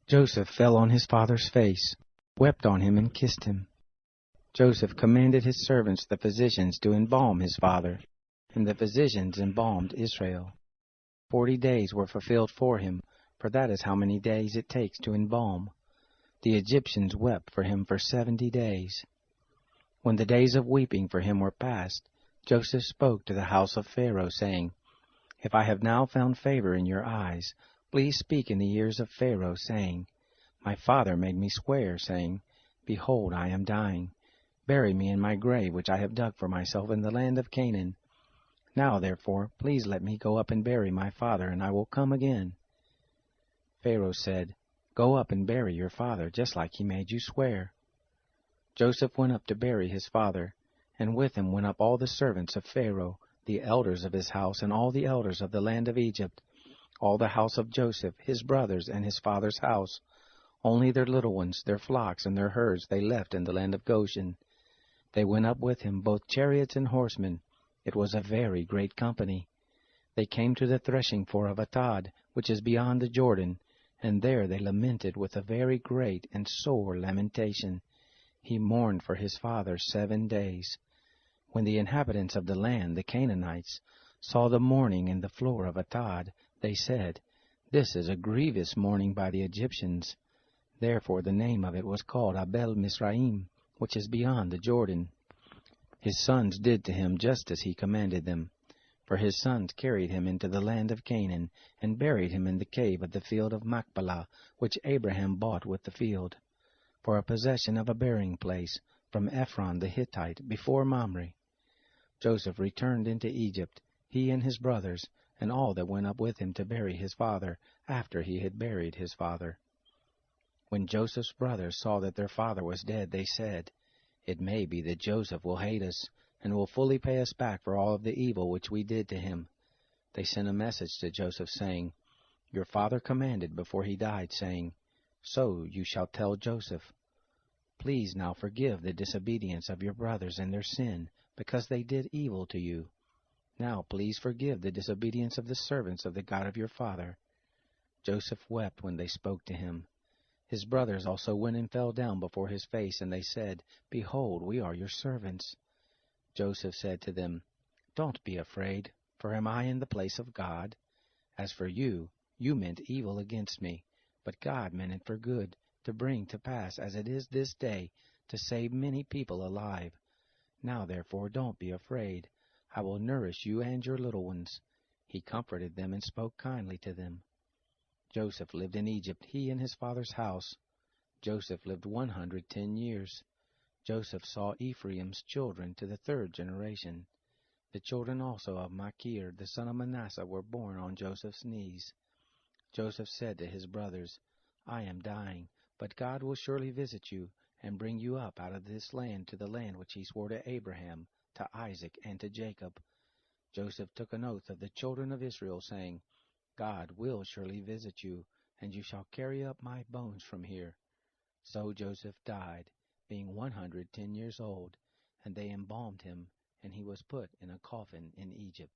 Joseph fell on his father's face, wept on him, and kissed him. Joseph commanded his servants, the physicians, to embalm his father, and the physicians embalmed Israel. 40 days were fulfilled for him, for that is how many days it takes to embalm. The Egyptians wept for him for 70 days. When the days of weeping for him were past, Joseph spoke to the house of Pharaoh, saying, If I have now found favor in your eyes, please speak in the ears of Pharaoh, saying, My father made me swear, saying, Behold, I am dying. Bury me in my grave which I have dug for myself in the land of Canaan. Now, therefore, please let me go up and bury my father, and I will come again. Pharaoh said, Go up and bury your father, just like he made you swear. Joseph went up to bury his father, and with him went up all the servants of Pharaoh, the elders of his house, and all the elders of the land of Egypt, all the house of Joseph, his brothers, and his father's house. Only their little ones, their flocks, and their herds they left in the land of Goshen. They went up with him, both chariots and horsemen. It was a very great company. They came to the threshing floor of Atad, which is beyond the Jordan, and there they lamented with a very great and sore lamentation. He mourned for his father 7 days. When the inhabitants of the land, the Canaanites, saw the mourning in the floor of Atad, they said, This is a grievous mourning by the Egyptians. Therefore the name of it was called Abel Mizraim, which is beyond the Jordan. His sons did to him just as he commanded them. For his sons carried him into the land of Canaan, and buried him in the cave of the field of Machpelah, which Abraham bought with the field, for a possession of a burying place, from Ephron the Hittite, before Mamre. Joseph returned into Egypt, he and his brothers, and all that went up with him to bury his father, after he had buried his father. When Joseph's brothers saw that their father was dead, they said, It may be that Joseph will hate us, and will fully pay us back for all of the evil which we did to him. They sent a message to Joseph, saying, Your father commanded before he died, saying, So you shall tell Joseph, Please now forgive the disobedience of your brothers and their sin, because they did evil to you. Now please forgive the disobedience of the servants of the God of your father. Joseph wept when they spoke to him. His brothers also went and fell down before his face, and they said, Behold, we are your servants. Joseph said to them, Don't be afraid, for am I in the place of God? As for you, you meant evil against me, but God meant it for good, to bring to pass, as it is this day, to save many people alive. Now therefore don't be afraid. I will nourish you and your little ones. He comforted them and spoke kindly to them. Joseph lived in Egypt, he and his father's house. Joseph lived 110 years. Joseph saw Ephraim's children to the 3rd generation. The children also of Machir, the son of Manasseh, were born on Joseph's knees. Joseph said to his brothers, I am dying, but God will surely visit you, and bring you up out of this land to the land which he swore to Abraham, to Isaac, and to Jacob. Joseph took an oath of the children of Israel, saying, God will surely visit you, and you shall carry up my bones from here. So Joseph died, being 110 years old, and they embalmed him, and he was put in a coffin in Egypt.